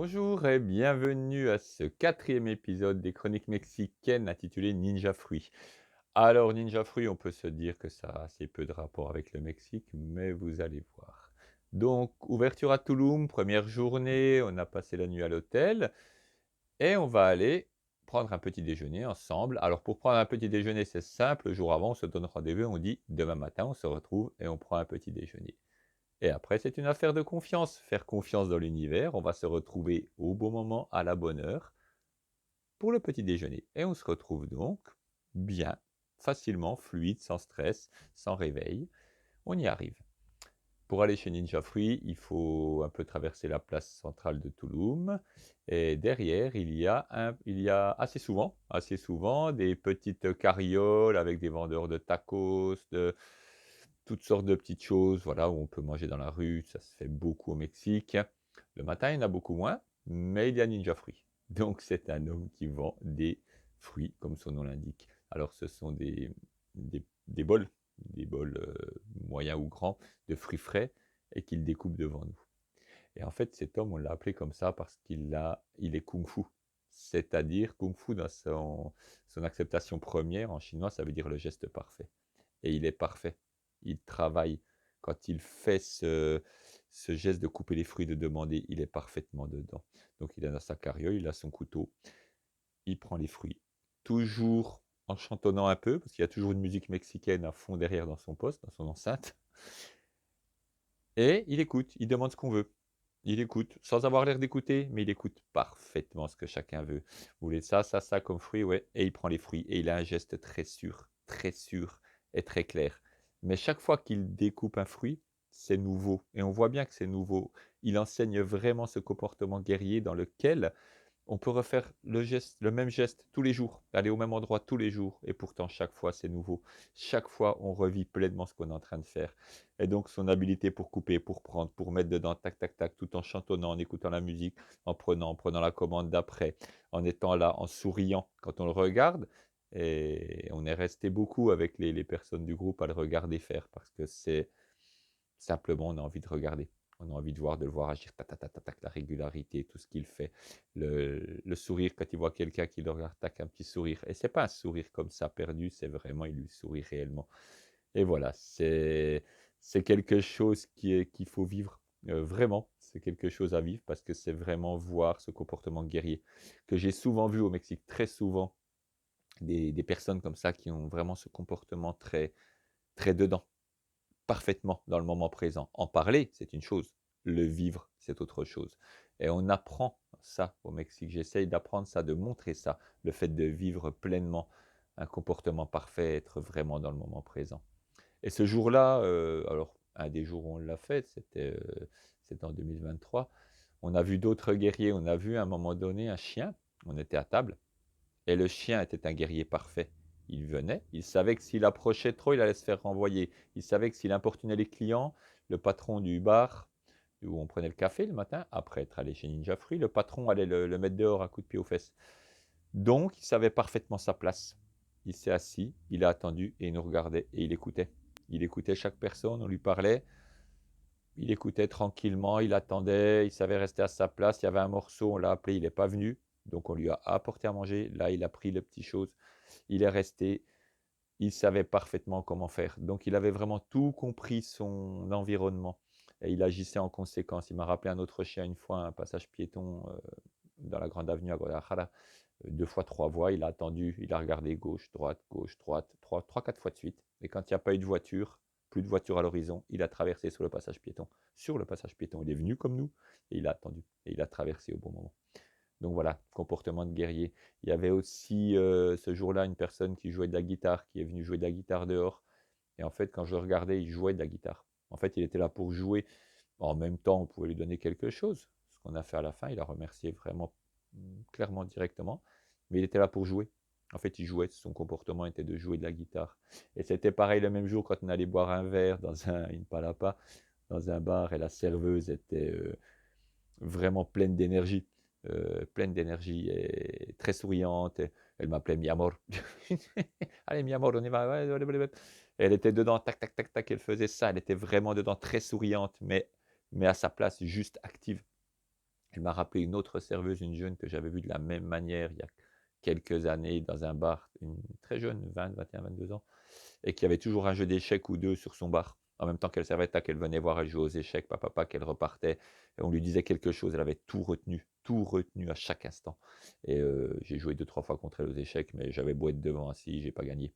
Bonjour et bienvenue à ce quatrième épisode des Chroniques mexicaines intitulé Ninja Fruit. Alors Ninja Fruit, on peut se dire que ça a assez peu de rapport avec le Mexique, mais vous allez voir. Donc, ouverture à Tulum, première journée, on a passé la nuit à l'hôtel et on va aller prendre un petit déjeuner ensemble. Alors pour prendre un petit déjeuner, c'est simple, le jour avant, on se donne rendez-vous, on dit demain matin, on se retrouve et on prend un petit déjeuner. Et après, c'est une affaire de confiance. Faire confiance dans l'univers. On va se retrouver au bon moment, à la bonne heure, pour le petit déjeuner. Et on se retrouve donc bien, facilement, fluide, sans stress, sans réveil. On y arrive. Pour aller chez Ninja Fruit, il faut un peu traverser la place centrale de Tulum. Et derrière, il y a assez souvent, des petites carrioles avec des vendeurs de tacos, de toutes sortes de petites choses, voilà, où on peut manger dans la rue. Ça se fait beaucoup au Mexique. Le matin, il y en a beaucoup moins, mais il y a Ninja Fruit. Donc, c'est un homme qui vend des fruits, comme son nom l'indique. Alors, ce sont des bols, des bols moyens ou grands de fruits frais et qu'il découpe devant nous. Et en fait, cet homme, on l'a appelé comme ça parce il est kung-fu. C'est-à-dire, kung-fu, dans son acceptation première, en chinois, ça veut dire le geste parfait. Et il est parfait. Il travaille. Quand il fait ce geste de couper les fruits, de demander, il est parfaitement dedans. Donc, il a dans sa carriole, il a son couteau, il prend les fruits. Toujours en chantonnant un peu, parce qu'il y a toujours une musique mexicaine à fond derrière dans son poste, dans son enceinte. Et il écoute, il demande ce qu'on veut. Il écoute, sans avoir l'air d'écouter, mais il écoute parfaitement ce que chacun veut. Vous voulez ça comme fruit, ouais. Et il prend les fruits. Et il a un geste très sûr et très clair. Mais chaque fois qu'il découpe un fruit, c'est nouveau. Et on voit bien que c'est nouveau. Il enseigne vraiment ce comportement guerrier dans lequel on peut refaire le même geste tous les jours, aller au même endroit tous les jours, et pourtant chaque fois c'est nouveau. Chaque fois on revit pleinement ce qu'on est en train de faire. Et donc son habileté pour couper, pour prendre, pour mettre dedans, tac, tac, tac, tout en chantonnant, en écoutant la musique, en prenant la commande d'après, en étant là, en souriant quand on le regarde. Et on est resté beaucoup avec les personnes du groupe à le regarder faire, parce que c'est simplement, on a envie de regarder. On a envie de le voir agir, tac, tac, tac, tac, la régularité, tout ce qu'il fait. Le sourire, quand il voit quelqu'un qui le regarde, tac, un petit sourire. Et c'est pas un sourire comme ça perdu, c'est vraiment, il lui sourit réellement. Et voilà, c'est quelque chose qu'il faut vivre. Vraiment, c'est quelque chose à vivre parce que c'est vraiment voir ce comportement guerrier que j'ai souvent vu au Mexique, très souvent, des personnes comme ça qui ont vraiment ce comportement très dedans, parfaitement dans le moment présent. En parler, c'est une chose. Le vivre, c'est autre chose. Et on apprend ça au Mexique. J'essaye d'apprendre ça, de montrer ça. Le fait de vivre pleinement un comportement parfait, être vraiment dans le moment présent. Et ce jour-là, alors un des jours où on l'a fait, c'était en 2023, on a vu d'autres guerriers. On a vu à un moment donné un chien. On était à table et le chien était un guerrier parfait. Il venait, il savait que s'il approchait trop, il allait se faire renvoyer. Il savait que s'il importunait les clients, le patron du bar où on prenait le café le matin, après être allé chez Ninja Fruit, le patron allait le mettre dehors à coups de pied aux fesses. Donc, il savait parfaitement sa place. Il s'est assis, il a attendu et il nous regardait et il écoutait. Il écoutait chaque personne, on lui parlait, il écoutait tranquillement, il attendait, il savait rester à sa place. Il y avait un morceau, on l'a appelé, il n'est pas venu. Donc on lui a apporté à manger. Là, il a pris les petites choses. Il est resté. Il savait parfaitement comment faire. Donc il avait vraiment tout compris son environnement. Et il agissait en conséquence. Il m'a rappelé un autre chien une fois, un passage piéton dans la grande avenue à Guadalajara. Deux fois trois voies, il a attendu, il a regardé gauche, droite, trois, quatre fois de suite. Et quand il n'y a pas eu de voiture, plus de voiture à l'horizon, il a traversé sur le passage piéton. Sur le passage piéton, il est venu comme nous et il a attendu. Et il a traversé au bon moment. Donc voilà, comportement de guerrier. Il y avait aussi ce jour-là une personne qui jouait de la guitare, qui est venue jouer de la guitare dehors. Et en fait, quand je le regardais, il jouait de la guitare. En fait, il était là pour jouer. En même temps, on pouvait lui donner quelque chose. Ce qu'on a fait à la fin, il a remercié vraiment clairement directement. Mais il était là pour jouer. En fait, il jouait. Son comportement était de jouer de la guitare. Et c'était pareil le même jour quand on allait boire un verre dans une palapa, dans un bar, et la serveuse était vraiment pleine d'énergie et très souriante. Elle m'appelait mi amor. Allez, mi amor, on y va. Ouais, ouais, ouais, ouais. Et elle était dedans, tac, tac, tac, tac. Elle faisait ça. Elle était vraiment dedans, très souriante, mais à sa place, juste active. Elle m'a rappelé une autre serveuse, une jeune que j'avais vue de la même manière il y a quelques années dans un bar, une très jeune, 20, 21, 22 ans, et qui avait toujours un jeu d'échecs ou 2 sur son bar. En même temps qu'elle servait, tac, elle venait voir, elle jouait aux échecs, qu'elle repartait, et on lui disait quelque chose, elle avait tout retenu à chaque instant. Et j'ai joué 2-3 fois contre elle aux échecs, mais j'avais beau être devant assis, j'ai pas gagné.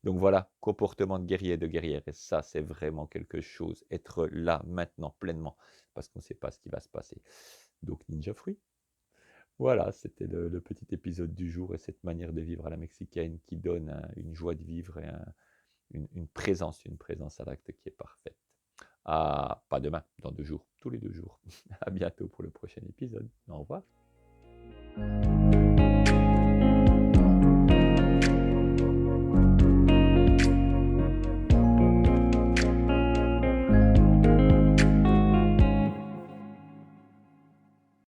Donc voilà, comportement de guerrier et de guerrière, et ça, c'est vraiment quelque chose. Être là, maintenant, pleinement, parce qu'on ne sait pas ce qui va se passer. Donc Ninja Fruit. Voilà, c'était le petit épisode du jour et cette manière de vivre à la mexicaine qui donne une joie de vivre et une présence à l'acte qui est parfaite. Ah, pas demain, dans 2 jours, tous les 2 jours. À bientôt pour le prochain épisode. Au revoir.